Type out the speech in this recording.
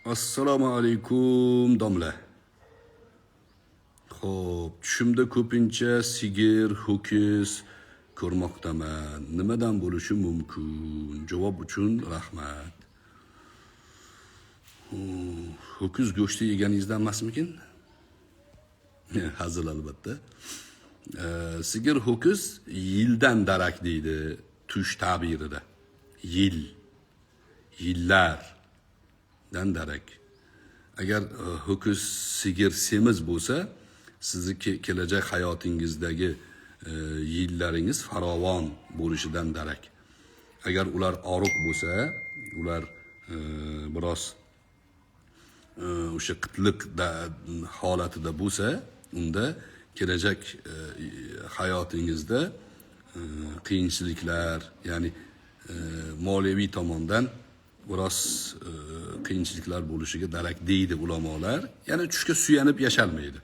Assalomu alaykum domla. Xo'p, tushimda ko'pincha sigir, ho'kiz ko'rmoqdaman. Nimadan bo'lishi mumkin? Javob uchun rahmat. Ho'kiz go'shti yeganingizdan emasmikin? Hazil albatta. Sigir, ho'kiz yildan darak deydi tush ta'birida. Yillardan darak. Agar ho'kiz, sigir semiz bo'lsa, sizni kelajak hayotingizdagi yillaringiz farovon bo'lishidan darak. Agar ular oriq bo'lsa, ular biroz o'sha qitliq holatida bo'lsa, unda kelajak hayotingizda qiyinchiliklar, ya'ni moliyaviy tomondan biroz qiyinchiliklar bo'lishiga darak deydi ulamolar. Ya'ni tushga suyanib yashalmaydi.